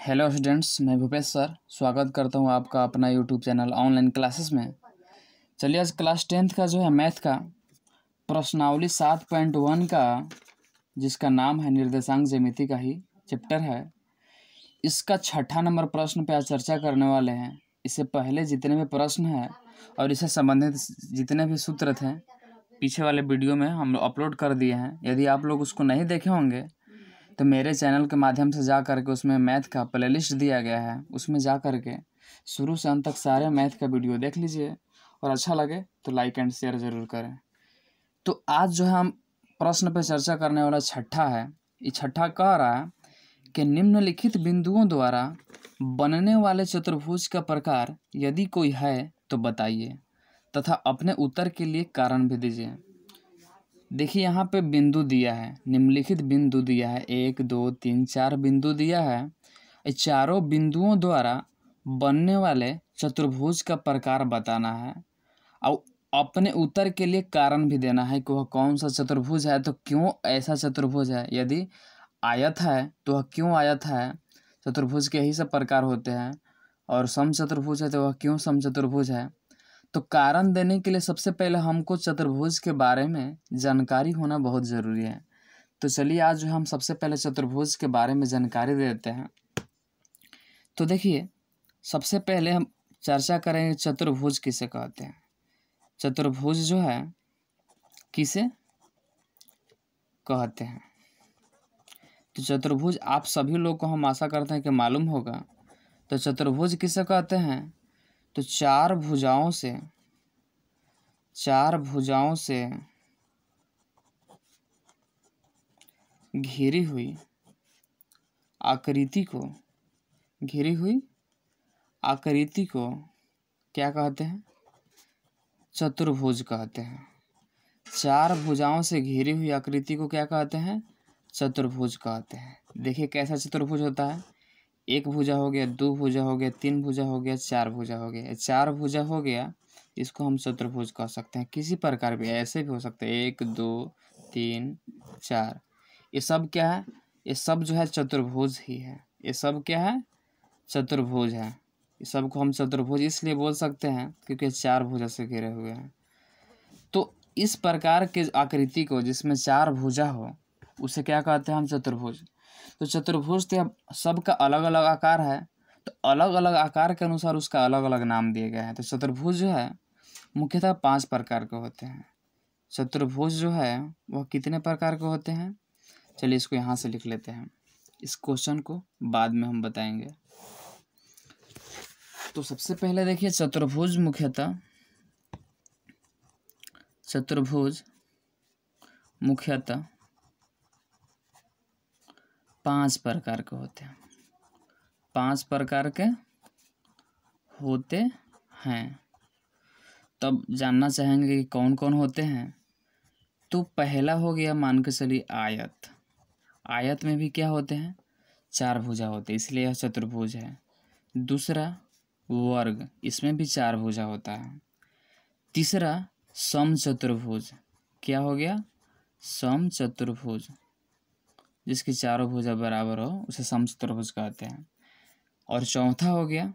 Hello students, मैं Bhupesh sir स्वागत करता हूं आपका अपना यूट्यूब चैनल ऑनलाइन क्लासेस में। चलिए आज क्लास 10th का जो है मैथ का प्रश्नावली 7.1 का जिसका नाम है निर्देशांक ज्यामिति का ही चैप्टर है, इसका 6ठा नंबर प्रश्न पे आज चर्चा करने वाले हैं। इससे पहले जितने भी प्रश्न हैं और इससे संबंधित जितने भी सूत्र थे पीछे वाले वीडियो में हम लोग अपलोड कर दिए हैं। यदि आप लोग उसको नहीं देखे होंगे तो मेरे चैनल के माध्यम से जा करके उसमें मैथ का प्लेलिस्ट दिया गया है, उसमें जा करके शुरू से अंत तक सारे मैथ का वीडियो देख लीजिए और अच्छा लगे तो लाइक एंड शेयर ज़रूर करें। तो आज जो है हम प्रश्न पर चर्चा करने वाला छठा है। ये छठा कह रहा है कि निम्नलिखित बिंदुओं द्वारा बनने वाले चतुर्भुज का प्रकार यदि कोई है तो बताइए तथा अपने उत्तर के लिए कारण भी दीजिए। देखिए यहाँ पे बिंदु दिया है, निम्नलिखित बिंदु दिया है, 1 2 3 4 बिंदु दिया है। ये चारों बिंदुओं द्वारा बनने वाले चतुर्भुज का प्रकार बताना है और अपने उत्तर के लिए कारण भी देना है कि वह कौन सा चतुर्भुज है, तो क्यों ऐसा चतुर्भुज है। यदि आयत है तो वह क्यों आयत है, चतुर्भुज के यही सब प्रकार होते हैं। और समचतुर्भुज है तो वह क्यों समचतुर्भुज है। तो कारण देने के लिए सबसे पहले हमको चतुर्भुज के बारे में जानकारी होना बहुत ज़रूरी है। तो चलिए आज जो हम सबसे पहले चतुर्भुज के बारे में जानकारी दे देते हैं। तो देखिए सबसे पहले हम चर्चा करेंगे चतुर्भुज किसे कहते हैं। चतुर्भुज जो है किसे कहते हैं, तो चतुर्भुज आप सभी लोग को हम आशा करते हैं कि मालूम होगा। तो चतुर्भुज किसे कहते हैं, तो चार भुजाओं से घिरी हुई आकृति को क्या कहते हैं, चतुर्भुज कहते हैं। चार भुजाओं से घिरी हुई आकृति को क्या कहते हैं, चतुर्भुज कहते हैं। देखिए कैसा चतुर्भुज होता है, एक भुजा हो गया, दो भुजा हो गया, तीन भुजा हो गया, चार भुजा हो गया। चार भुजा हो गया, इसको हम चतुर्भुज कह सकते हैं। किसी प्रकार भी ऐसे भी हो सकते हैं, 1 2 3 4। ये सब क्या है, ये सब जो है चतुर्भुज ही है। ये सब क्या है, चतुर्भुज है। ये सब को हम चतुर्भुज इसलिए बोल सकते हैं क्योंकि चार भुजा से घिरे हुए हैं। तो इस प्रकार के आकृति को जिसमें चार भुजा हो उसे क्या कहते हैं हम, चतुर्भुज। तो चतुर्भुज तो सबका अलग अलग आकार है, तो अलग अलग आकार के अनुसार उसका अलग अलग नाम दिए गए हैं। तो चतुर्भुज जो है मुख्यतः 5 प्रकार के होते हैं। चतुर्भुज जो है वह कितने प्रकार के होते हैं, चलिए इसको यहाँ से लिख लेते हैं, इस क्वेश्चन को बाद में हम बताएंगे। तो सबसे पहले देखिए चतुर्भुज मुख्यतः 5 प्रकार के होते हैं। 5 प्रकार के होते हैं। तब जानना चाहेंगे कि कौन कौन होते हैं। तो पहला हो गया, मान के चलिए आयत। आयत में भी क्या होते हैं, 4 भुजा होते हैं, इसलिए यह चतुर्भुज है। दूसरा वर्ग, इसमें भी 4 भुजा होता है। तीसरा समचतुर्भुज, क्या हो गया, समचतुर्भुज, जिसकी चारों भुजा बराबर हो उसे समचतुर्भुज कहते हैं। और चौथा हो गया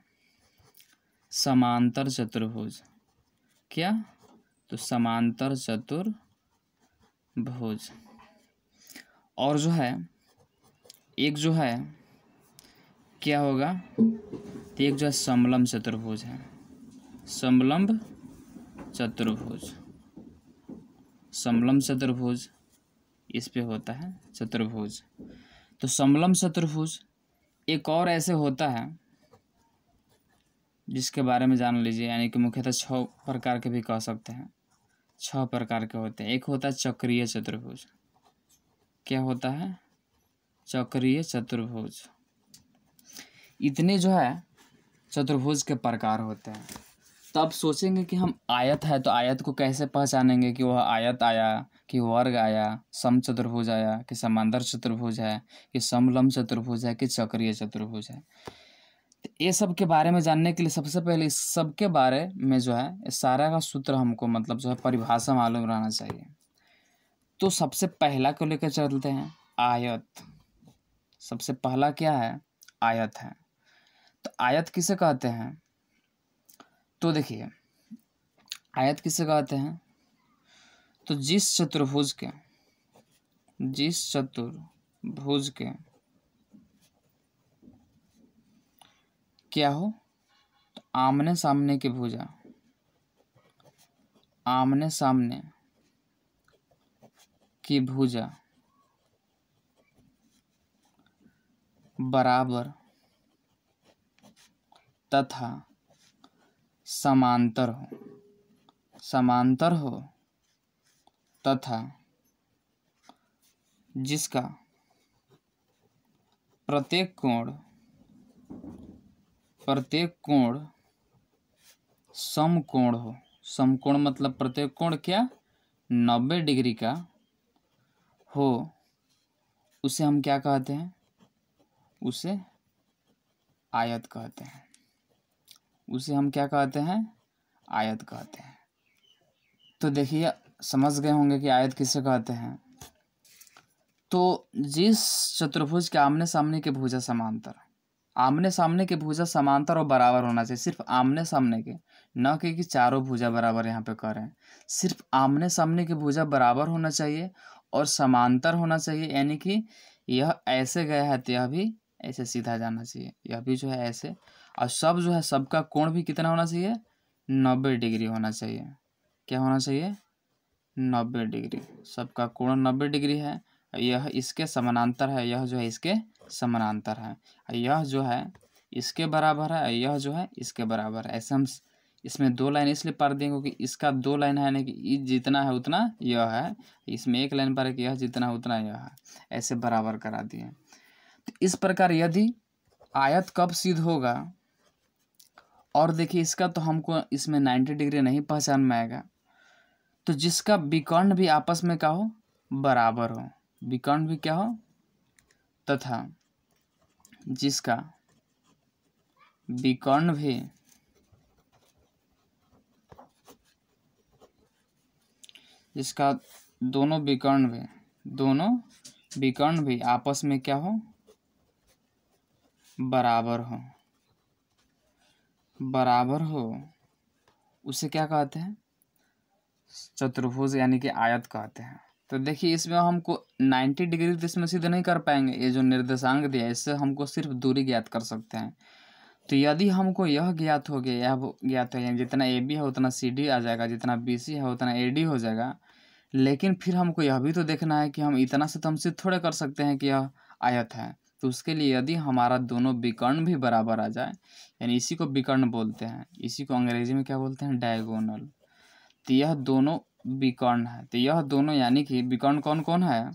समांतर चतुर्भुज, क्या, तो समांतर चतुर्भुज। और जो है एक जो है क्या होगा, तो एक जो है समलंब चतुर्भुज है, समलंब चतुर्भुज इस पे होता है चतुर्भुज। तो समलंब चतुर्भुज एक और ऐसे होता है जिसके बारे में जान लीजिए, यानी कि मुख्यतः 6 प्रकार के भी कह सकते हैं। 6 प्रकार के होते हैं। एक होता है चक्रीय चतुर्भुज, क्या होता है, चक्रीय चतुर्भुज। इतने जो है चतुर्भुज के प्रकार होते हैं। तब सोचेंगे कि हम आयत है तो आयत को कैसे पहचानेंगे कि वह आयत आया, कि वर्ग आया, समचतुर्भुज आया, कि समांतर चतुर्भुज है, कि समलंब चतुर्भुज है, कि चक्रीय चतुर्भुज है। तो ये सब के बारे में जानने के लिए सबसे पहले इस सब के बारे में जो है सारा का सूत्र हमको मतलब जो है परिभाषा मालूम रहना चाहिए। तो सबसे पहला को लेकर चलते हैं, आयत। सबसे पहला क्या है, आयत है। तो आयत किसे कहते हैं? तो देखिए आयत किसे कहते हैं? तो जिस चतुर्भुज के क्या हो, तो आमने सामने की भुजा, आमने सामने की भुजा बराबर तथा समांतर हो तथा जिसका प्रत्येक कोण समकोण हो। समकोण मतलब प्रत्येक कोण क्या 90 डिग्री का हो, उसे हम क्या कहते हैं? उसे आयत कहते हैं। उसे हम क्या कहते हैं? आयत कहते हैं। तो देखिए समझ गए होंगे कि आयत किसे कहते हैं। तो जिस चतुर्भुज के आमने सामने के भुजा समांतर, आमने सामने के भुजा समांतर और बराबर होना चाहिए। सिर्फ आमने सामने के, न कि चारों भुजा बराबर यहाँ पे कर रहे हैं। सिर्फ आमने सामने की भुजा बराबर होना चाहिए और समांतर होना चाहिए, यानी कि यह ऐसे गया है तो यह भी ऐसे सीधा जाना चाहिए, यह भी जो है ऐसे। और सब जो है सबका कोण भी कितना होना चाहिए? 90 डिग्री होना चाहिए। क्या होना चाहिए? 90 डिग्री। सबका कोण 90 डिग्री है। यह इसके समानांतर है, यह जो है इसके समानांतर है, यह जो है इसके बराबर है, यह जो है इसके बराबर है। ऐसे हम इसमें 2 लाइन इसलिए पढ़ देंगे क्योंकि इसका 2 लाइन है, यानी कि जितना है उतना यह है। इसमें 1 लाइन पर है कि यह जितना है उतना यह है। ऐसे बराबर करा दिए। तो इस प्रकार यदि आयत कब सिद्ध होगा, और देखिए इसका तो हमको इसमें 90 डिग्री नहीं पहचान में आएगा। तो जिसका विकर्ण भी आपस में क्या हो? बराबर हो। विकर्ण भी क्या हो? तथा जिसका विकर्ण भी दोनों विकर्ण भी आपस में क्या हो? बराबर हो, उसे क्या कहते हैं? चतुर्भुज यानी कि आयत कहते हैं। तो देखिए इसमें हमको 90 डिग्री तो इसमें सिद्ध नहीं कर पाएंगे। ये जो निर्देशांक दिया है इससे हमको सिर्फ दूरी ज्ञात कर सकते हैं। तो यदि हमको यह ज्ञात हो गया, यह ज्ञात है, जितना ए बी है उतना सी डी आ जाएगा, जितना बी सी है उतना ए डी हो जाएगा। लेकिन फिर हमको यह भी तो देखना है कि हम इतना से तो हम सिद्ध थोड़े कर सकते हैं कि यह आयत है। तो उसके लिए यदि हमारा दोनों विकर्ण भी बराबर आ जाए, यानी इसी को विकर्ण बोलते हैं, इसी को अंग्रेजी में क्या बोलते हैं? डायगोनल। तो यह दोनों विकर्ण है। तो यह दोनों यानी कि विकर्ण कौन कौन है?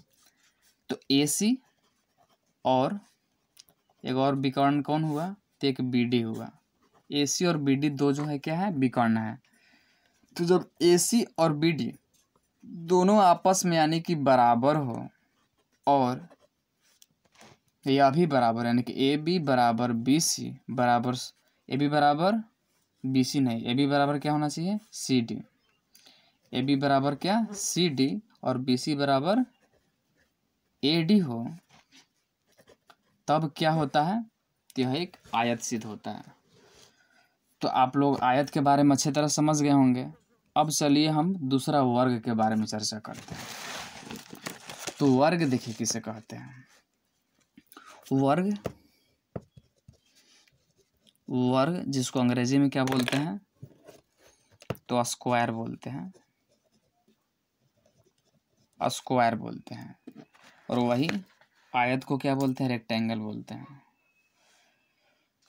तो ए सी और एक और विकर्ण कौन हुआ? तो एक बी डी हुआ। ए सी और बी डी दो जो है क्या है? विकर्ण है। तो जब ए सी और बी डी दोनों आपस में यानी कि बराबर हो, और यह भी बराबर यानी कि ए बी बराबर बी सी बराबर, ए बी बराबर बी सी नहीं, ए बी बराबर क्या होना चाहिए? C D. ए बी बराबर क्या? सी डी, और बी सी बराबर ए डी हो, तब क्या होता है? तो यह एक आयत सिद्ध होता है। तो आप लोग आयत के बारे में अच्छी तरह समझ गए होंगे। अब चलिए हम दूसरा वर्ग के बारे में चर्चा करते हैं। तो वर्ग देखिए किसे कहते हैं? वर्ग जिसको अंग्रेजी में क्या बोलते हैं? तो स्क्वायर बोलते हैं, स्क्वायर बोलते हैं। और वही आयत को क्या बोलते हैं? रेक्टेंगल बोलते हैं।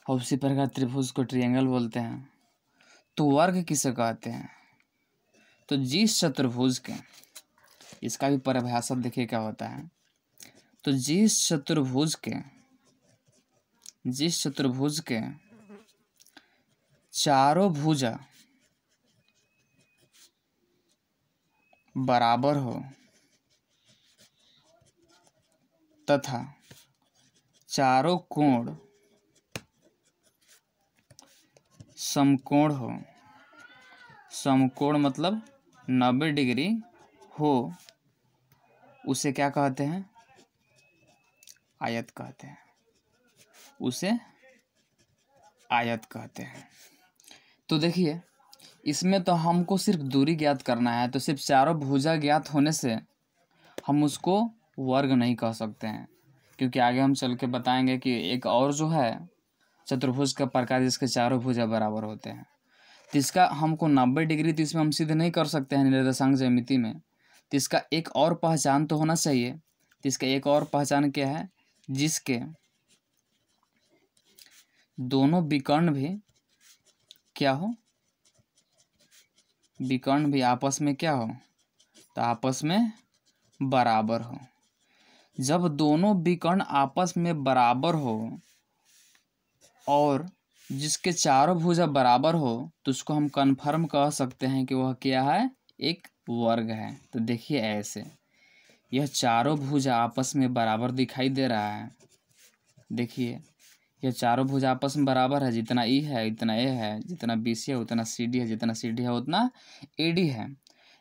और उसी प्रकार त्रिभुज को ट्रायंगल बोलते हैं। तो वर्ग किसे कहते हैं? तो जिस चतुर्भुज के, इसका भी परिभाषा देखिए क्या होता है। तो जिस चतुर्भुज के चारों भुजा बराबर हो तथा चारों कोण समकोण हो, समकोण मतलब 90 डिग्री हो, उसे क्या कहते हैं? आयत कहते हैं। उसे आयत कहते हैं। तो देखिए इसमें तो हमको सिर्फ दूरी ज्ञात करना है, तो सिर्फ चारों भुजा ज्ञात होने से हम उसको वर्ग नहीं कह सकते हैं, क्योंकि आगे हम चल के बताएंगे कि एक और जो है चतुर्भुज का प्रकार जिसके चारों भुजा बराबर होते हैं। तो इसका हमको 90 डिग्री तो इसमें हम सिद्ध नहीं कर सकते हैं निर्देशांक ज्यामिति में। तो इसका एक और पहचान तो होना चाहिए। तो इसका एक और पहचान क्या है, जिसके दोनों विकर्ण भी क्या हो, विकर्ण भी आपस में क्या हो, तो आपस में बराबर हो। जब दोनों विकर्ण आपस में बराबर हो और जिसके चारों भुजा बराबर हो तो उसको हम कन्फर्म कह सकते हैं कि वह क्या है, एक वर्ग है। तो देखिए ऐसे यह चारों भुजा आपस में बराबर दिखाई दे रहा है। देखिए यह चारों भुजा आपस में बराबर है, जितना ई है इतना ए है, जितना बी सी है उतना सी डी है, जितना सी डी है उतना ए डी है।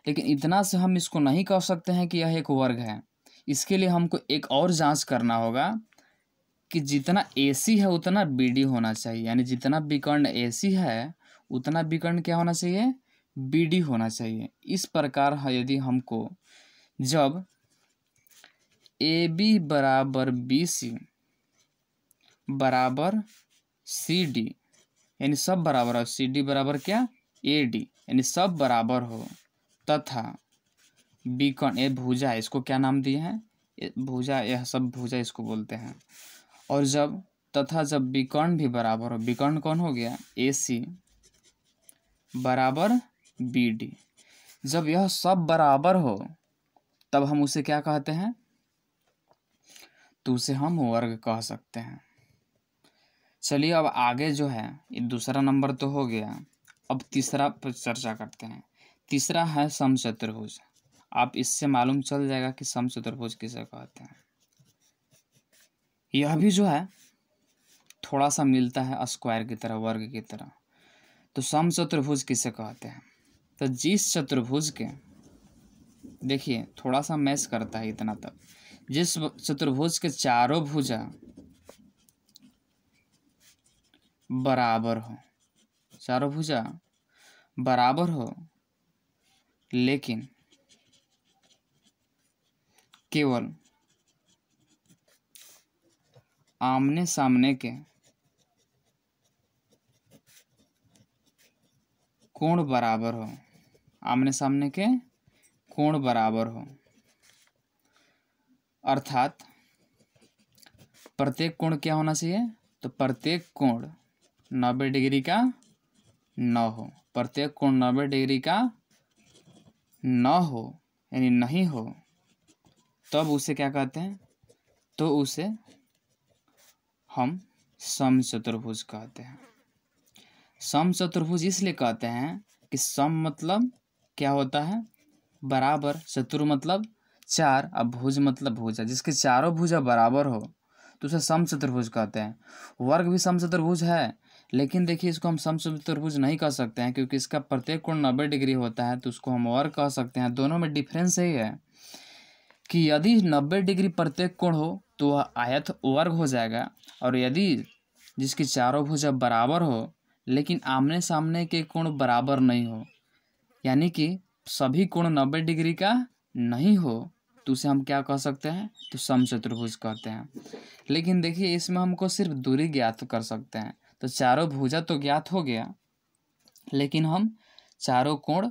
लेकिन इतना से हम इसको नहीं कह सकते हैं कि यह एक वर्ग है। इसके लिए हमको एक और जांच करना होगा कि जितना AC है उतना BD होना चाहिए, यानी जितना विकर्ण AC है उतना विकर्ण क्या होना चाहिए, BD होना चाहिए। इस प्रकार है यदि हमको जब AB बराबर BC बराबर CD यानी सब बराबर हो, CD बराबर क्या, AD यानी सब बराबर हो, तथा विकर्ण ये भुजा है, इसको क्या नाम दिए हैं, भुजा, यह सब भुजा इसको बोलते हैं। और जब जब विकर्ण भी बराबर हो, विकर्ण कौन हो गया, AC बराबर BD, जब यह सब बराबर हो तब हम उसे क्या कहते हैं, तो उसे हम वर्ग कह सकते हैं। चलिए अब आगे जो है ये दूसरा नंबर तो हो गया, अब तीसरा पर चर्चा करते हैं। तीसरा है समचतुर्भुज। आप इससे मालूम चल जाएगा कि समचतुर्भुज किसे कहते हैं। यह भी जो है थोड़ा सा मिलता है स्क्वायर की तरह, वर्ग की तरह। तो समचतुर्भुज किसे कहते हैं, तो जिस चतुर्भुज के, देखिए थोड़ा सा मैच करता है इतना तक, जिस चतुर्भुज के चारों भुजा बराबर हो, चारों भुजा बराबर हो, लेकिन केवल आमने सामने के कोण बराबर हो, आमने सामने के कोण बराबर हो, अर्थात प्रत्येक कोण क्या होना चाहिए, तो प्रत्येक कोण 90 डिग्री का न हो, प्रत्येक कोण 90 डिग्री का न हो यानी नहीं हो, तब उसे क्या कहते हैं, तो उसे हम समचतुर्भुज कहते हैं। समचतुर्भुज इसलिए कहते हैं कि सम मतलब क्या होता है, बराबर, चतुर मतलब चार, अब भुज मतलब भुजा, जिसके चारों भुजा बराबर हो तो उसे समचतुर्भुज कहते हैं। वर्ग भी समचतुर्भुज है, लेकिन देखिए इसको हम समचतुर्भुज नहीं कह सकते हैं क्योंकि इसका प्रत्येक कोण 90 डिग्री होता है, तो उसको हम वर्ग कह सकते हैं। दोनों में डिफरेंस यही है कि यदि 90 डिग्री प्रत्येक कोण हो तो वह आयत वर्ग हो जाएगा, और यदि जिसकी चारों भुजा बराबर हो लेकिन आमने सामने के कोण बराबर नहीं हो, यानी कि सभी कोण 90 डिग्री का नहीं हो, तो उसे हम क्या कह सकते हैं, तो समचतुर्भुज कहते हैं। लेकिन देखिए इसमें हमको सिर्फ दूरी ज्ञात कर सकते हैं, तो चारों भुजा तो ज्ञात हो गया, लेकिन हम चारों कोण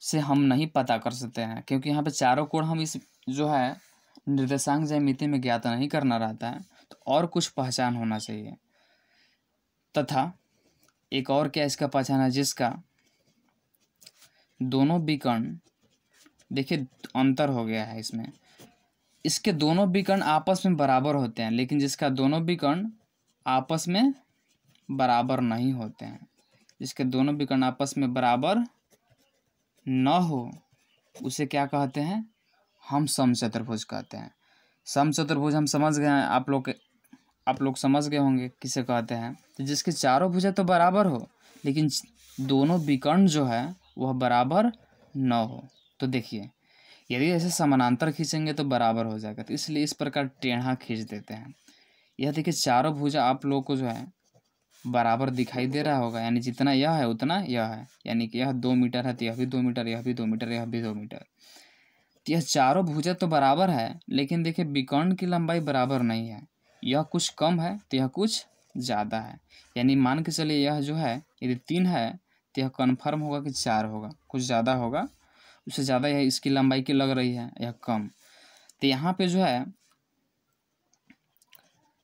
से हम नहीं पता कर सकते हैं, क्योंकि यहाँ पे चारों कोण हम इस जो है निर्देशांक ज्यामिति में ज्ञात नहीं करना रहता है, तो और कुछ पहचान होना चाहिए। तथा एक और क्या इसका पहचान है, जिसका दोनों विकर्ण, देखिए अंतर हो गया है इसमें, इसके दोनों विकर्ण आपस में बराबर होते हैं, लेकिन जिसका दोनों विकर्ण आपस में बराबर नहीं होते हैं, जिसके दोनों विकर्ण आपस में बराबर न हो उसे क्या कहते हैं, हम समचतुर्भुज कहते हैं। समचतुर्भुज हम समझ गए हैं, आप लोग समझ गए होंगे किसे कहते हैं, तो जिसके चारों भुजा तो बराबर हो लेकिन दोनों विकर्ण जो है वह बराबर न हो। तो देखिए यदि ऐसे समानांतर खींचेंगे तो बराबर हो जाएगा, तो इसलिए इस प्रकार टेढ़ा खींच देते हैं। यह देखिए चारों भुजा आप लोग को जो है बराबर दिखाई दे रहा होगा, यानी जितना यह है उतना यह है, यानी कि यह 2 मीटर है तो यह भी 2 मीटर, यह भी 2 मीटर, यह भी 2 मीटर। तो यह चारों भुजा तो बराबर है, लेकिन देखिए विकर्ण की लंबाई बराबर नहीं है, यह कुछ कम है तो यह कुछ ज़्यादा है। यानी मान के चलिए यह जो है यदि 3 है तो यह कन्फर्म होगा कि 4 होगा, कुछ ज़्यादा होगा, उससे ज़्यादा यह इसकी लंबाई की लग रही है, यह कम। तो यहाँ पे जो है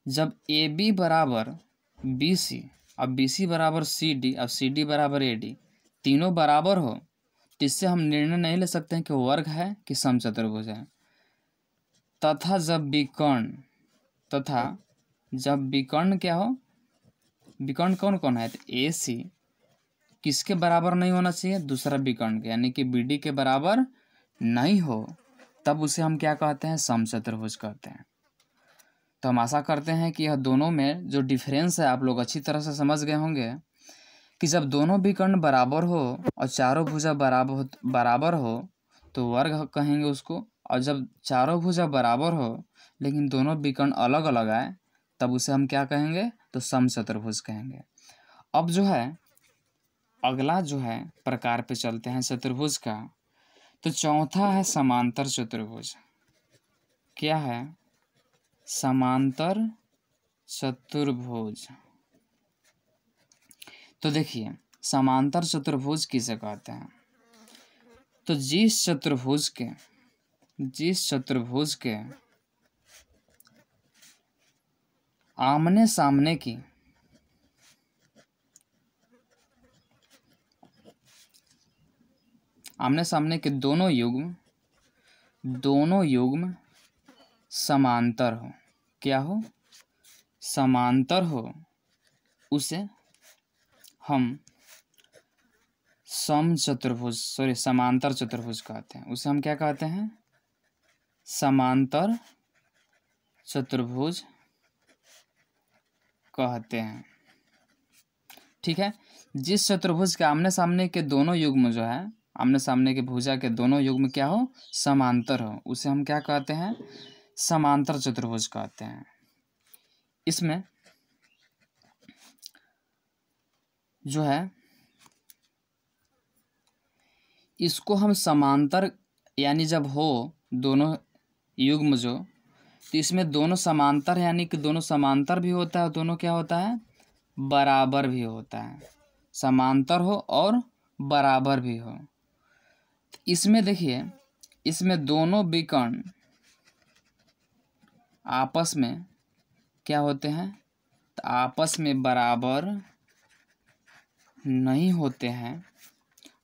जब ए बी बराबर बी सी, अब बी सी बराबर सी डी, अब सी डी बराबर ए डी, तीनों बराबर हो तो इससे हम निर्णय नहीं ले सकते हैं कि वर्ग है कि समचतुर्भुज है। तथा जब विकर्ण क्या हो, विकर्ण कौन कौन है, तो ए सी किसके बराबर नहीं होना चाहिए, दूसरा विकर्ण के, यानी कि बी डी के बराबर नहीं हो, तब उसे हम क्या कहते हैं, समचतुर्भुज कहते हैं। तो हम आशा करते हैं कि यह दोनों में जो डिफरेंस है आप लोग अच्छी तरह से समझ गए होंगे कि जब दोनों विकर्ण बराबर हो और चारों भुजा बराबर हो तो वर्ग कहेंगे उसको, और जब चारों भुजा बराबर हो लेकिन दोनों विकर्ण अलग अलग आए तब उसे हम क्या कहेंगे, तो समचतुर्भुज कहेंगे। अब जो है अगला जो है प्रकार पे चलते हैं चतुर्भुज का। तो चौथा है समांतर चतुर्भुज। क्या है, समांतर चतुर्भुज। तो देखिए समांतर चतुर्भुज किसे कहते हैं, तो जिस चतुर्भुज के आमने सामने के दोनों युग्म समांतर हो, क्या हो, समांतर हो, उसे हम समांतर चतुर्भुज कहते हैं। उसे हम क्या कहते हैं, समांतर चतुर्भुज कहते हैं। ठीक है, जिस चतुर्भुज के आमने सामने के दोनों युग्म जो है, आमने सामने के भुजा के दोनों युग्म क्या हो, समांतर हो, उसे हम क्या कहते हैं, समांतर चतुर्भुज कहते हैं। इसमें जो है इसको हम समांतर, यानी जब हो दोनों युग्म जो, तो इसमें दोनों समांतर, यानी कि दोनों समांतर भी होता है, दोनों क्या होता है, बराबर भी होता है, समांतर हो और बराबर भी हो। इसमें देखिए इसमें दोनों विकर्ण आपस में क्या होते हैं, तो आपस में बराबर नहीं होते हैं,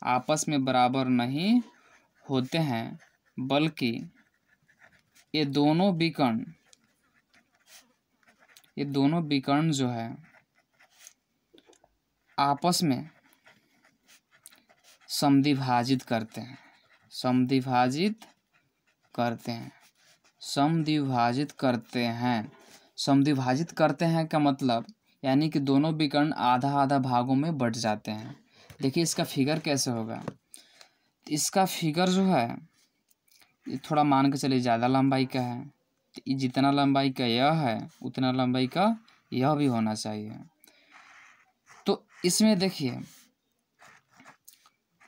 आपस में बराबर नहीं होते हैं, बल्कि ये दोनों विकर्ण जो है आपस में समद्विभाजित करते हैं, समद्विभाजित करते हैं का मतलब, यानी कि दोनों विकर्ण आधा आधा भागों में बट जाते हैं। देखिए इसका फिगर कैसे होगा, इसका फिगर जो है ये थोड़ा मान के चलिए ज़्यादा लंबाई का है, तो जितना लंबाई का यह है उतना लंबाई का यह भी होना चाहिए। तो इसमें देखिए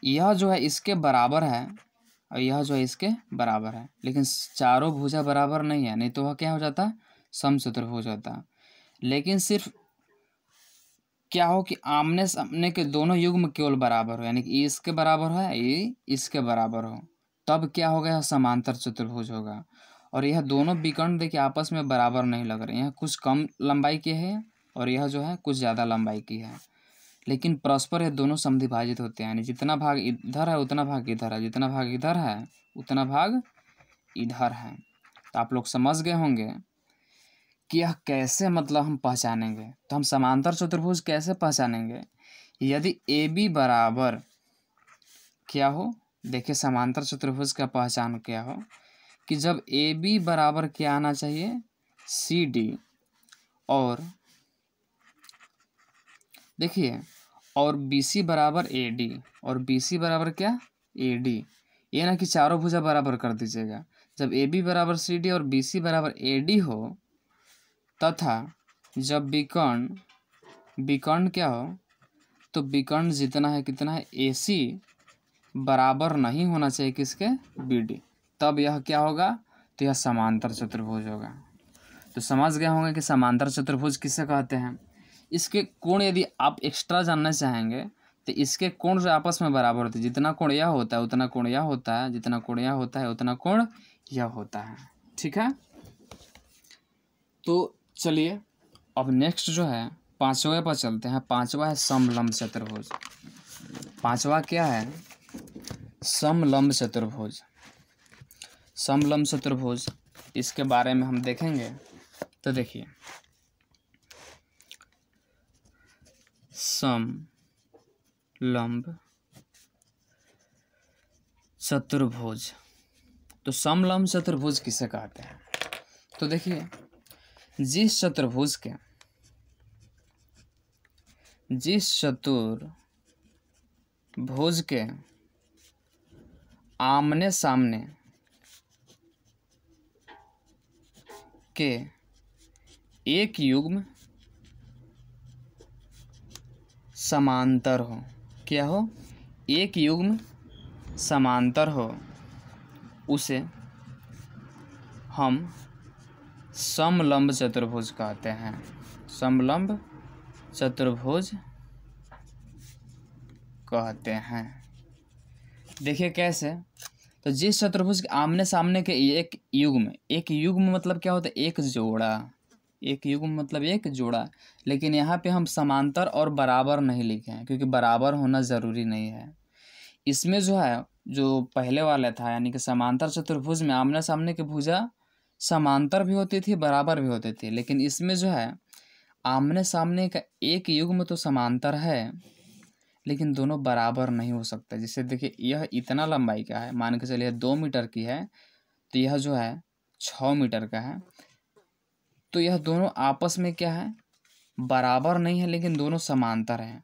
यह जो है इसके बराबर है और यह जो है इसके बराबर है, लेकिन चारों भुजा बराबर नहीं है, नहीं तो वह क्या हो जाता, समचतुर्भुज होता। लेकिन सिर्फ क्या हो कि आमने सामने के दोनों युग्म केवल बराबर हो, यानी कि ये इसके बराबर है, ये इसके बराबर हो, तब क्या हो गया, समांतर चतुर्भुज होगा। और यह दोनों विकर्ण देखिए आपस में बराबर नहीं लग रहे हैं, कुछ कम लंबाई के हैं और यह जो है कुछ ज़्यादा लंबाई की है, लेकिन परस्पर ये दोनों समद्विभाजित होते हैं, यानी जितना भाग इधर है उतना भाग इधर है, जितना भाग इधर है उतना भाग इधर है। तो आप लोग समझ गए होंगे कि यह कैसे मतलब हम पहचानेंगे। तो हम समांतर चतुर्भुज कैसे पहचानेंगे, यदि ए बी बराबर क्या हो, देखिए समांतर चतुर्भुज का पहचान क्या हो कि जब ए बी बराबर क्या आना चाहिए, सी डी, और देखिए और बी सी बराबर ए डी, और बी सी बराबर क्या, ए डी, ये ना कि चारों भुजा बराबर कर दीजिएगा। जब ए बी बराबर सी डी और बी सी बराबर ए डी हो तथा जब विकर्ण क्या हो, तो विकर्ण जितना है कितना है AC बराबर नहीं होना चाहिए किसके, BD, तब यह क्या होगा, तो यह समांतर चतुर्भुज होगा। तो समझ गए होंगे कि समांतर चतुर्भुज किसे कहते हैं। इसके कोण यदि आप एक्स्ट्रा जानना चाहेंगे तो इसके कोण जो आपस में बराबर होते हैं, जितना कोण यह होता है उतना कोण यह होता है, जितना कोण यह होता है उतना कोण यह होता है। ठीक है, तो चलिए अब नेक्स्ट जो है पांचवे पर चलते हैं। पांचवा है समलंब चतुर्भुज। पांचवा क्या है, समलंब चतुर्भुज। समलंब चतुर्भुज, इसके बारे में हम देखेंगे। तो देखिए, समलंब चतुर्भुज, तो समलंब चतुर्भुज किसे कहते हैं। तो देखिए, जिस चतुर्भुज के आमने सामने के एक युग्म समांतर हो, क्या हो, एक युग्म समांतर हो, उसे हम समलंब चतुर्भुज कहते हैं। समलंब चतुर्भुज कहते हैं। देखिए कैसे, तो जिस चतुर्भुज के आमने सामने के एक युग्म मतलब क्या होता है, एक जोड़ा। एक युग्म मतलब एक जोड़ा, लेकिन यहाँ पे हम समांतर और बराबर नहीं लिखे हैं क्योंकि बराबर होना ज़रूरी नहीं है। इसमें जो है, जो पहले वाला था यानी कि समांतर चतुर्भुज में आमने सामने की भुजा समांतर भी होती थी, बराबर भी होती थी, लेकिन इसमें जो है आमने सामने का एक युग्म तो समांतर है लेकिन दोनों बराबर नहीं हो सकते। जैसे देखिए, यह इतना लंबाई का है, मान के चलिए 2 मीटर की है, तो यह जो है 6 मीटर का है, तो यह दोनों आपस में क्या है, बराबर नहीं है लेकिन दोनों समांतर हैं।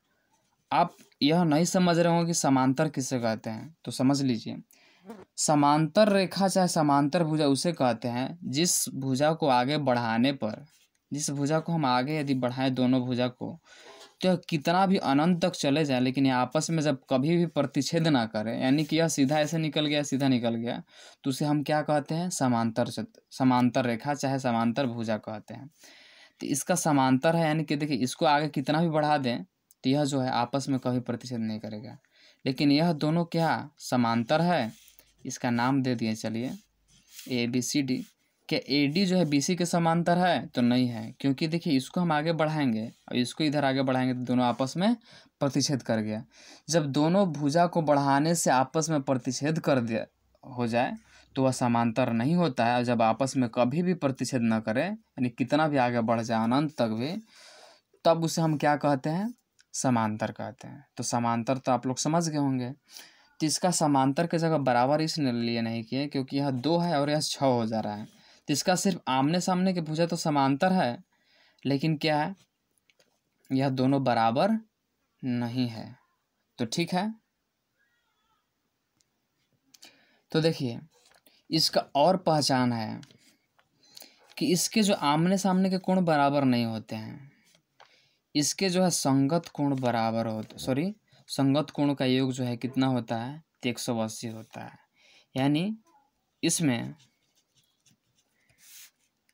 आप यह नहीं समझ रहे हो कि समांतर किसे कहते हैं, तो समझ लीजिए, समांतर रेखा चाहे समांतर भुजा उसे कहते हैं जिस भुजा को आगे बढ़ाने पर, जिस भुजा को हम आगे यदि बढ़ाएं दोनों भुजा को, तो कितना भी अनंत तक चले जाए लेकिन ये आपस में जब कभी भी प्रतिच्छेद ना करें, यानी कि यह सीधा ऐसे निकल गया, सीधा निकल गया, तो उसे हम क्या कहते हैं, समांतर रेखा चाहे समांतर भुजा कहते हैं। तो इसका समांतर है, यानी कि देखिए इसको आगे कितना भी बढ़ा दें तो यह जो है आपस में कभी प्रतिच्छेद नहीं करेगा, लेकिन यह दोनों क्या समांतर है। इसका नाम दे दिए चलिए ABCD। क्या AD जो है BC के समांतर है, तो नहीं है, क्योंकि देखिए इसको हम आगे बढ़ाएंगे और इसको इधर आगे बढ़ाएंगे तो दोनों आपस में प्रतिच्छेद कर गया। जब दोनों भुजा को बढ़ाने से आपस में प्रतिच्छेद कर दिया हो जाए तो वह समांतर नहीं होता है। और जब आपस में कभी भी प्रतिच्छेद न करे, यानी कितना भी आगे बढ़ जाए अनंत तक भी, तब उसे हम क्या कहते हैं, समांतर कहते हैं। तो समांतर तो आप लोग समझ गए होंगे। तो इसका समांतर की जगह बराबर इसलिए नहीं किए क्योंकि यह 2 है और यह 6 हो जा रहा है, तो इसका सिर्फ आमने सामने की भुजा तो समांतर है, लेकिन क्या है, यह दोनों बराबर नहीं है। तो ठीक है, तो देखिए इसका और पहचान है कि इसके जो आमने सामने के कोण बराबर नहीं होते हैं, इसके जो है संगत कोण बराबर होते, संगत कोण का योग जो है कितना होता है, 180 होता है। यानी इसमें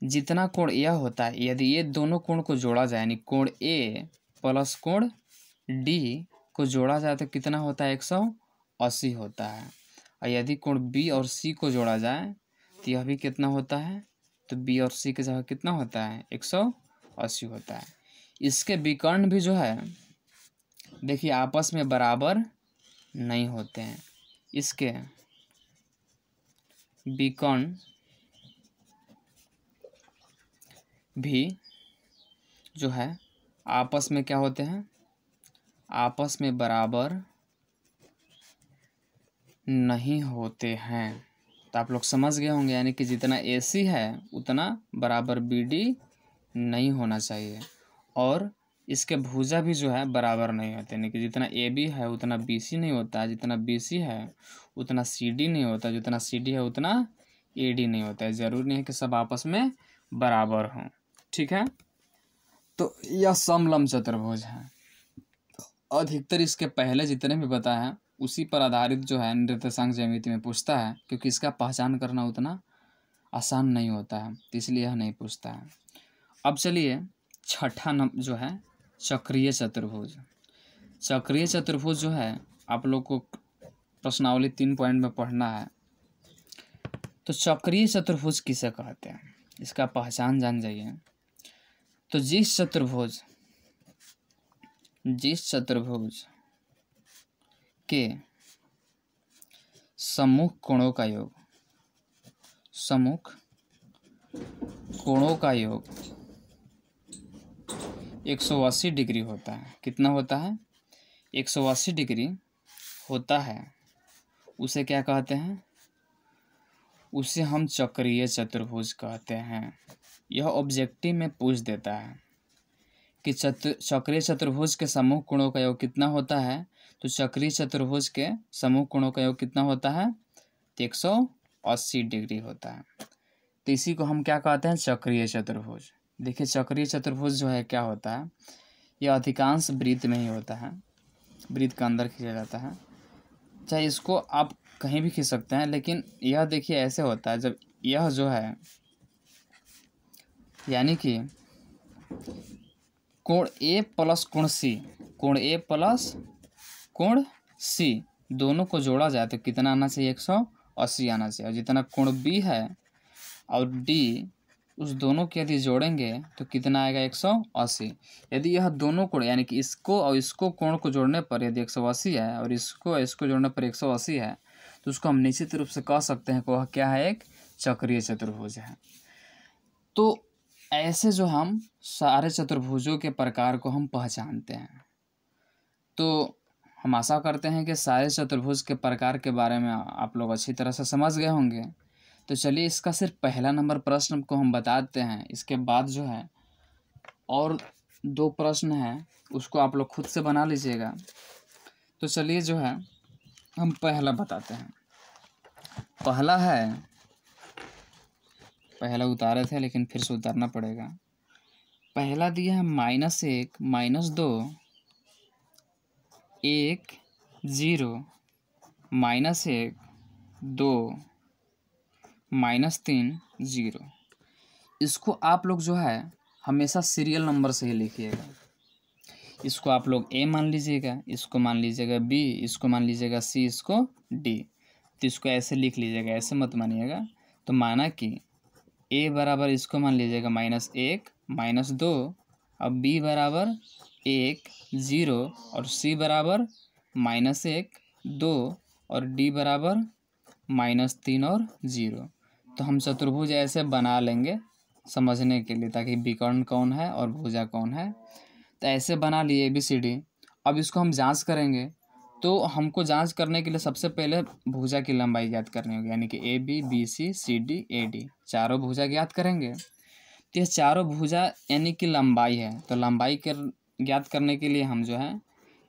जितना कोण यह होता है, यदि ये दोनों कोण को जोड़ा जाए, यानी कोण A प्लस कोण D को जोड़ा जाए तो कितना होता है, 180 होता है। और यदि कोण B और C को जोड़ा जाए तो यह भी कितना होता है, तो B और C की जगह कितना होता है, 180 होता है। इसके विकर्ण भी जो है देखिए आपस में बराबर नहीं होते हैं। इसके विकर्ण भी जो है आपस में क्या होते हैं, आपस में बराबर नहीं होते हैं। तो आप लोग समझ गए होंगे, यानी कि जितना AC है उतना बराबर BD नहीं होना चाहिए, और इसके भुजा भी जो है बराबर नहीं होते, यानी कि जितना AB है उतना BC नहीं होता है, जितना BC है उतना CD नहीं होता, जितना CD है उतना AD नहीं होता है। ज़रूरी नहीं है कि सब आपस में बराबर हों। ठीक है, तो यह समलंब चतुर्भुज है। अधिकतर इसके पहले जितने भी बताए हैं उसी पर आधारित जो है निर्देशांक ज्यामिति में पूछता है, क्योंकि इसका पहचान करना उतना आसान नहीं होता है, तो इसलिए यह नहीं पूछता है। अब चलिए छठा नंबर जो है चक्रीय चतुर्भुज। चक्रीय चतुर्भुज जो है आप लोग को प्रश्नावली 3 पॉइंट में पढ़ना है। तो चक्रीय चतुर्भुज किसे कहते हैं, इसका पहचान जान जाइए। तो जिस चतुर्भुज के सम्मुख कोणों का योग 180 डिग्री होता है। कितना होता है? 180 डिग्री होता है। उसे क्या कहते हैं? उसे हम चक्रीय चतुर्भुज कहते हैं। यह ऑब्जेक्टिव में पूछ देता है कि चक्रीय चतुर्भुज के समूह कोणों का योग कितना होता है। तो चक्रीय चतुर्भुज के समूह कोणों का योग कितना होता है? 180 डिग्री होता है। तो इसी को हम क्या कहते हैं? चक्रीय चतुर्भुज। देखिए चक्रीय चतुर्भुज जो है क्या होता है, यह अधिकांश वृत्त में ही होता है, वृत्त के अंदर खींचा जाता है। चाहे इसको आप कहीं भी खींच सकते हैं, लेकिन यह देखिए ऐसे होता है जब यह जो है यानी कि कोण ए प्लस कोण सी, कोण ए प्लस कोण सी दोनों को जोड़ा जाए तो कितना आना चाहिए? 180 आना चाहिए। और जितना कोण बी है और डी उस दोनों के यदि जोड़ेंगे तो कितना आएगा? 180। यदि यह दोनों कोण यानी कि इसको और इसको कोण को जोड़ने पर यदि 180 है और इसको जोड़ने पर 180 है तो उसको हम निश्चित रूप से कह सकते हैं कि वह क्या है? एक चक्रीय चतुर्भुज है। तो ऐसे जो हम सारे चतुर्भुजों के प्रकार को हम पहचानते हैं। तो हम आशा करते हैं कि सारे चतुर्भुज के प्रकार के बारे में आप लोग अच्छी तरह से समझ गए होंगे। तो चलिए इसका सिर्फ पहला नंबर प्रश्न को हम बताते हैं। इसके बाद जो है और 2 प्रश्न हैं, उसको आप लोग खुद से बना लीजिएगा। तो चलिए जो है हम पहला बताते हैं। पहला है, पहला उतारे थे लेकिन फिर से उतारना पड़ेगा। पहला दिया है -1 -2 1 0 -1 2 -3 0। इसको आप लोग जो है हमेशा सीरियल नंबर से ही लिखिएगा। इसको आप लोग ए मान लीजिएगा, इसको मान लीजिएगा बी, इसको मान लीजिएगा सी, इसको डी। तो इसको ऐसे लिख लीजिएगा, ऐसे मत मानिएगा। तो माना कि ए बराबर इसको मान लीजिएगा -1 -2, अब बी बराबर 1 0 और सी बराबर -1 2 और डी बराबर -3 और 0। तो हम चतुर्भुज ऐसे बना लेंगे समझने के लिए, ताकि विकर्ण कौन है और भुजा कौन है। तो ऐसे बना लिए ABCD। अब इसको हम जांच करेंगे। तो हमको जांच करने के लिए सबसे पहले भुजा की लंबाई ज्ञात करनी होगी, यानी कि AB BC CD AD चारों भुजा ज्ञात करेंगे। तो ये चारों भुजा यानी कि लंबाई है, तो लंबाई के ज्ञात करने के लिए हम जो है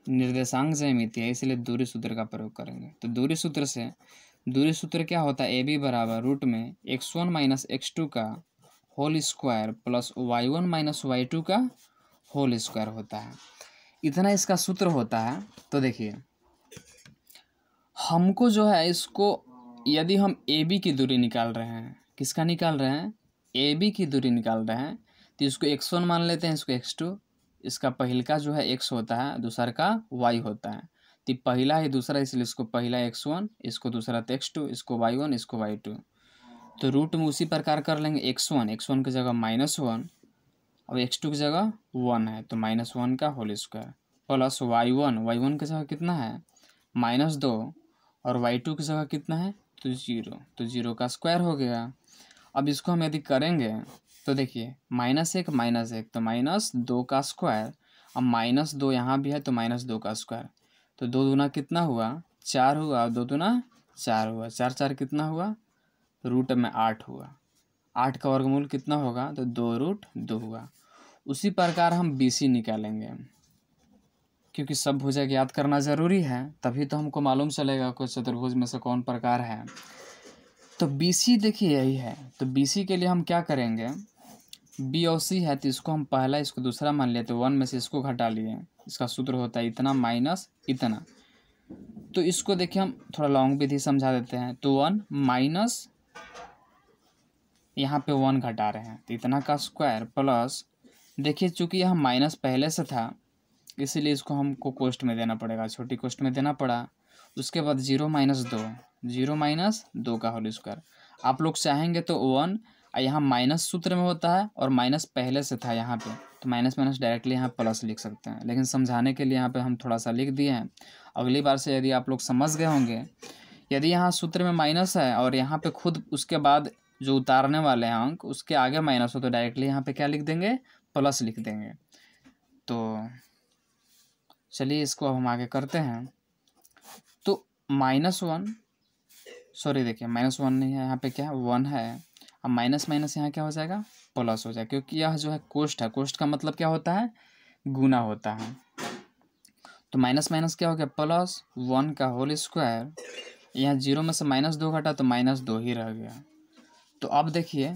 निर्देशांक ज्यामिति है, इसलिए दूरी सूत्र का प्रयोग करेंगे। तो दूरी सूत्र क्या होता है? AB बराबर रूट में x1 माइनस x2 का whole square plus y1 minus y2 का होल स्क्वायर होता है। इतना इसका सूत्र होता है। तो देखिए हमको जो है इसको यदि हम AB की दूरी निकाल रहे हैं, किसका निकाल रहे हैं? AB की दूरी निकाल रहे हैं, तो इसको x1 मान लेते हैं, इसको x2। इसका पहले का जो है x होता है, दूसरा का y होता है। तो पहला है दूसरा, इसलिए इसको पहला x1, इसको दूसरा x2, इसको y1, इसको y2। तो रूट में उसी प्रकार कर लेंगे। x1 की जगह -1 और x2 की जगह 1 है, तो -1 का होल स्क्वायर प्लस y1 की जगह कितना है? -2 और y2 की जगह कितना है? तो 0, तो 0 का स्क्वायर हो गया। अब इसको हम यदि करेंगे तो देखिए -1 तो -2 का स्क्वायर, अब -2 यहाँ भी है तो -2 का स्क्वायर। तो 2 दूना कितना हुआ? 4 हुआ, 2 दूना 4 हुआ, 4 4 कितना हुआ? रूट में 8 हुआ। 8 का वर्गमूल कितना होगा? तो 2√2 हुआ। उसी प्रकार हम BC निकालेंगे, क्योंकि सब भुजा ज्ञात करना ज़रूरी है, तभी तो हमको मालूम चलेगा कोई चतुर्भुज में से कौन प्रकार है। तो BC देखिए यही है। तो BC के लिए हम क्या करेंगे? बी और सी है तो इसको हम पहला इसको दूसरा मान लिए तो 1 में से इसको घटा लिए, इसका सूत्र होता है इतना माइनस इतना। तो इसको देखिए हम थोड़ा लॉन्ग विधि समझा देते हैं। तो 1 माइनस यहाँ पे 1 घटा रहे हैं तो इतना का स्क्वायर प्लस, देखिए चूंकि यह माइनस पहले से था इसीलिए इसको हमको कोष्ट में देना पड़ेगा, छोटी कोष्ट में देना पड़ा। उसके बाद 0 माइनस 2, 0 माइनस 2 का होल स्क्वायर। आप लोग चाहेंगे तो 1 यहाँ माइनस सूत्र में होता है और माइनस पहले से था यहाँ पे, तो माइनस माइनस डायरेक्टली यहाँ प्लस लिख सकते हैं, लेकिन समझाने के लिए यहाँ पे हम थोड़ा सा लिख दिए हैं। अगली बार से यदि आप लोग समझ गए होंगे, यदि यहाँ सूत्र में माइनस है और यहाँ पे खुद उसके बाद जो उतारने वाले हैं अंक उसके आगे माइनस हो तो डायरेक्टली यहाँ पे क्या लिख देंगे, प्लस लिख देंगे। तो चलिए इसको अब हम आगे करते हैं। तो -1, सॉरी देखिए -1 नहीं है यहाँ पे, क्या है 1 है। अब माइनस माइनस यहाँ क्या हो जाएगा, प्लस हो जाएगा, क्योंकि यह जो है कोष्ट है, कोष्ट का मतलब क्या होता है, गुना होता है। तो माइनस माइनस क्या हो गया, +1 का होल स्क्वायर। यहाँ 0 में से -2 घटा तो -2 ही रह गया। तो अब देखिए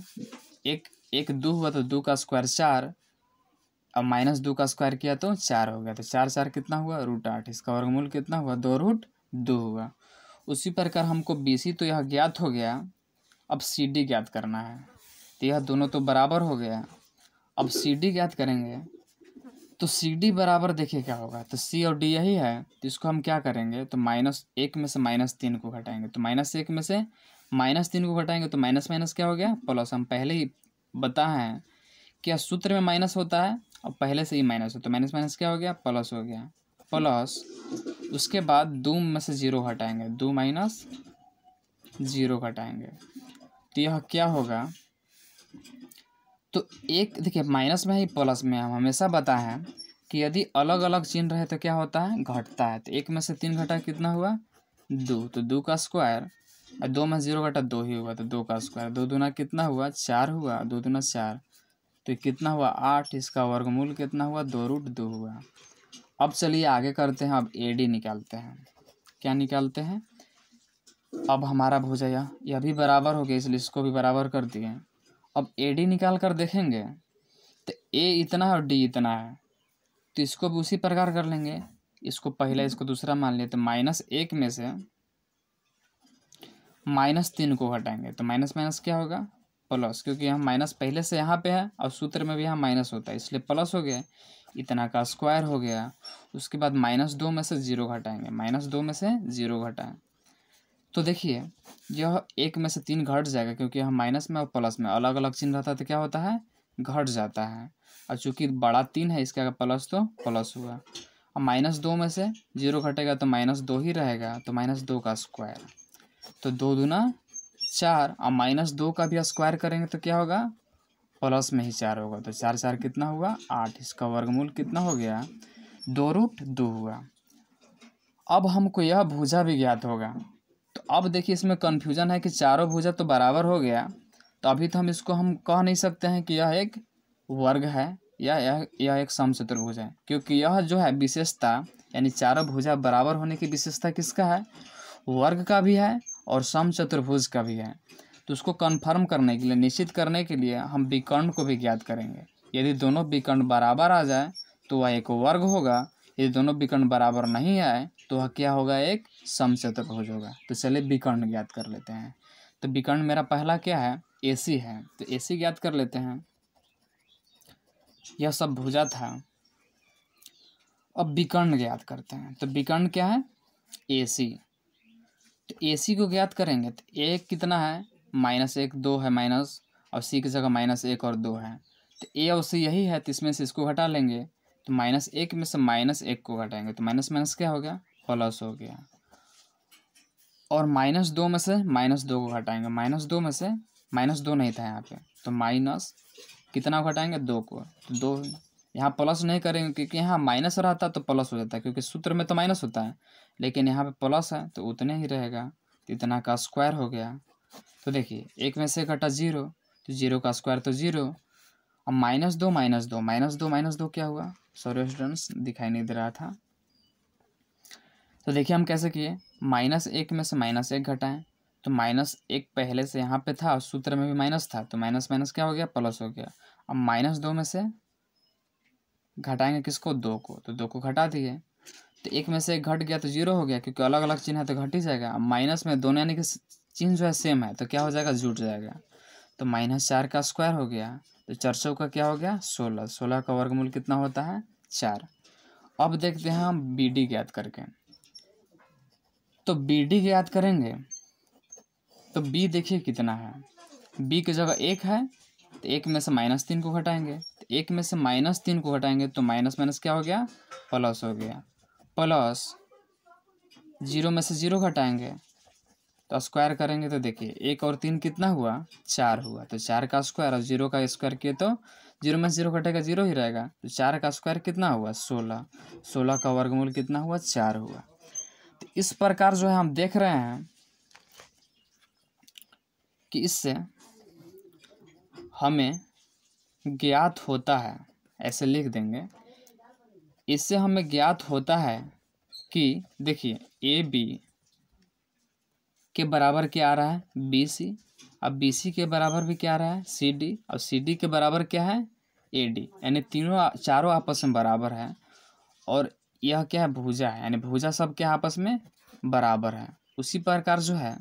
एक 2 हुआ तो 2 का स्क्वायर 4, अब -2 का स्क्वायर किया तो 4 हो गया। तो 4 4 कितना हुआ, √8। इसका वर्गमूल कितना हुआ, 2√2 हुआ। उसी प्रकार हमको BC तो यह ज्ञात हो गया, अब CD ज्ञात करना है। तो यह दोनों तो बराबर हो गया, अब CD ज्ञात करेंगे। तो CD बराबर देखिए क्या होगा, तो C और D यही है, तो इसको हम क्या करेंगे, तो -1 में से -3 को घटाएंगे। तो -1 में से -3 को घटाएंगे तो माइनस माइनस क्या हो गया, प्लस। हम पहले ही बताए हैं क्या सूत्र में माइनस होता है और पहले से ही माइनस हो, तो माइनस माइनस क्या हो गया, प्लस हो गया। प्लस उसके बाद 2 में से 0 घटाएंगे, 2 माइनस 0 घटाएंगे तो यह क्या होगा। तो एक देखिए माइनस में ही प्लस में हम हमेशा बताए हैं कि यदि अलग अलग चिन्ह रहे तो क्या होता है, घटता है। तो 1 में से 3 घटा कितना हुआ, 2, तो 2 का स्क्वायर, और 2 में 0 घटा 2 ही हुआ तो 2 का स्क्वायर। 2 दूना कितना हुआ, 4 हुआ, 2 दूना 4, तो कितना हुआ 8। इसका वर्गमूल कितना हुआ, 2√2 हुआ। अब चलिए आगे करते हैं, अब AD निकालते हैं। क्या निकालते हैं, अब हमारा भुजा यह भी बराबर हो गया इसलिए इसको भी बराबर कर दिए। अब AD निकाल कर देखेंगे तो A इतना है और D इतना है, तो इसको भी उसी प्रकार कर लेंगे। इसको पहला इसको दूसरा मान लिए, तो -1 में से -3 को घटाएंगे तो माइनस माइनस क्या होगा, प्लस, क्योंकि हम माइनस पहले से यहाँ पे है और सूत्र में भी यहाँ माइनस होता है इसलिए प्लस हो गया। इतना का स्क्वायर हो गया। उसके बाद -2 में से 0 घटाएंगे, -2 में से 0 घटाएं तो देखिए यह 1 में से 3 घट जाएगा, क्योंकि यहाँ माइनस में और प्लस में अलग अलग चिन्ह रहता है तो क्या होता है, घट जाता है। और चूंकि बड़ा 3 है इसका प्लस तो प्लस हुआ। अब -2 में से 0 घटेगा तो -2 ही रहेगा, तो -2 का स्क्वायर, तो 2 दूना 4। अब -2 का भी स्क्वायर करेंगे तो क्या होगा, प्लस में ही 4 होगा, तो 4 4 कितना हुआ, 8। इसका वर्गमूल कितना हो गया, 2√2 हुआ। अब हमको यह भुजा भी ज्ञात होगा। तो अब देखिए इसमें कन्फ्यूजन है कि चारों भुजा तो बराबर हो गया, तो अभी तो हम इसको हम कह नहीं सकते हैं कि यह एक वर्ग है या यह एक समचतुर्भुज है, क्योंकि यह जो है विशेषता, यानी चारों भुजा बराबर होने की विशेषता किसका है, वर्ग का भी है और समचतुर्भुज का भी है। तो उसको कन्फर्म करने के लिए, निश्चित करने के लिए हम विकर्ण को भी ज्ञात करेंगे। यदि दोनों विकर्ण बराबर आ जाए तो वह एक वर्ग होगा, यदि दोनों विकर्ण बराबर नहीं आए तो वह क्या होगा, एक समचतुर्भुज होगा। तो चलिए विकर्ण ज्ञात कर लेते हैं। तो विकर्ण मेरा पहला क्या है, AC है, तो AC ज्ञात कर लेते हैं। यह सब भुजा था। अब विकर्ण ज्ञात करते हैं। तो विकर्ण क्या है, AC। तो AC को ज्ञात करेंगे तो A कितना है, -1 2 है माइनस, और C की जगह -1 और 2 है। तो A और C यही है, तो इसमें से इसको घटा लेंगे। तो -1 में से -1 को घटाएंगे तो माइनस माइनस क्या हो गया, प्लस हो गया। और -2 में से -2 को घटाएंगे, -2 में से -2 नहीं था यहाँ पे, तो माइनस कितना घटाएंगे, 2 को। तो 2 यहाँ प्लस नहीं करेंगे क्योंकि यहाँ माइनस रहता तो प्लस हो जाता है, क्योंकि सूत्र में तो माइनस होता है, लेकिन यहाँ पे प्लस है तो उतने ही रहेगा। तो इतना का स्क्वायर हो गया। तो देखिए 1 में से घटा 0, तो 0 का स्क्वायर तो 0। अब -2 क्या हुआ, सॉरी स्टूडेंट्स दिखाई नहीं दे रहा था। तो देखिए हम कैसे किए, -1 में से -1 घटाएं तो -1 पहले से यहाँ पे था और सूत्र में भी माइनस था, तो माइनस माइनस क्या हो गया, प्लस हो गया। अब -2 में से घटाएंगे किसको, 2 को, तो 2 को घटा दिए, तो 1 में से 1 घट गया तो 0 हो गया, क्योंकि अलग अलग चिन्ह है तो घट ही जाएगा। अब माइनस में दोनों यानी कि चिन्ह जो है सेम है तो क्या हो जाएगा, जुट जाएगा, तो -4 का स्क्वायर हो गया, तो 4 चौका क्या हो गया 16, 16 का वर्गमूल कितना होता है 4। अब देखते हैं हम बी डी ज्ञात करके, तो बी डी ज्ञात करेंगे तो बी देखिए कितना है, बी की जगह 1 है तो 1 में से -3 को घटाएंगे, तो 1 में से -3 को घटाएंगे तो माइनस माइनस क्या हो गया, प्लस हो गया, प्लस 0 में से 0 घटाएंगे तो स्क्वायर करेंगे तो देखिए 1 और 3 कितना हुआ 4 हुआ, तो 4 का स्क्वायर और 0 का स्क्वायर किए तो 0 में से 0 घटेगा 0 ही रहेगा, तो 4 का स्क्वायर कितना हुआ 16, 16 का वर्गमूल कितना हुआ 4 हुआ। तो इस प्रकार जो है हम देख रहे हैं कि इससे हमें ज्ञात होता है, ऐसे लिख देंगे, इससे हमें ज्ञात होता है कि देखिए ए बी के बराबर क्या आ रहा है बी सी, अब बी सी के बराबर भी क्या आ रहा है सी डी, और सी डी के बराबर क्या है ए डी, यानी चारों आपस में बराबर है, और यह क्या है भुजा है, यानी भुजा सब क्या आपस में बराबर है। उसी प्रकार जो है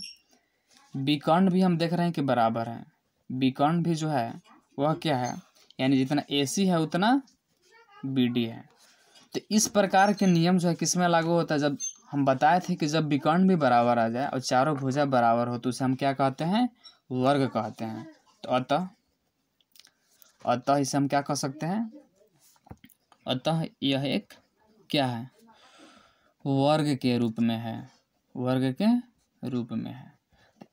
विकर्ण भी हम देख रहे हैं कि बराबर है, विकर्ण भी जो है वह क्या है, यानी जितना ए सी है उतना बी डी है। तो इस प्रकार के नियम जो है किसमें लागू होता है, जब हम बताए थे कि जब विकर्ण भी बराबर आ जाए और चारों भुजा बराबर हो तो उसे हम क्या कहते हैं, वर्ग कहते हैं। तो अतः इसे हम क्या कह सकते हैं, अतः यह एक क्या है, वर्ग के रूप में है, वर्ग के रूप में है।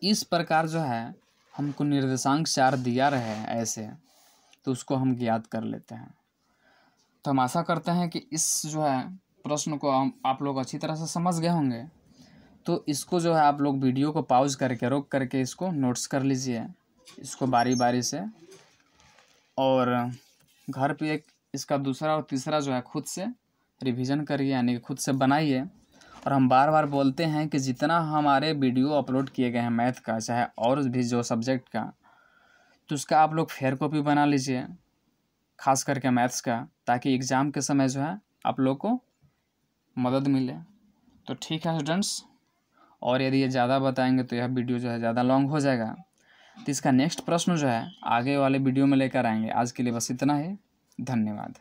इस प्रकार जो है हमको निर्देशांक 4 दिया रहे हैं ऐसे, तो उसको हम ज्ञात कर लेते हैं। तो हम आशा करते हैं कि इस जो है प्रश्न को आप लोग अच्छी तरह से समझ गए होंगे। तो इसको जो है आप लोग वीडियो को पॉज करके रोक करके इसको नोट्स कर लीजिए, इसको बारी बारी से, और घर पे एक इसका दूसरा और तीसरा जो है खुद से रिवीजन करिए, यानी कि खुद से बनाइए। और हम बार बार बोलते हैं कि जितना हमारे वीडियो अपलोड किए गए हैं मैथ का चाहे और भी जो सब्जेक्ट का, तो उसका आप लोग फेयर कॉपी बना लीजिए, खास करके मैथ्स का, ताकि एग्ज़ाम के समय जो है आप लोग को मदद मिले। तो ठीक है स्टूडेंट्स, और यदि ये ज़्यादा बताएंगे तो यह वीडियो जो है ज़्यादा लॉन्ग हो जाएगा, तो इसका नेक्स्ट प्रश्न जो है आगे वाले वीडियो में लेकर आएंगे। आज के लिए बस इतना ही, धन्यवाद।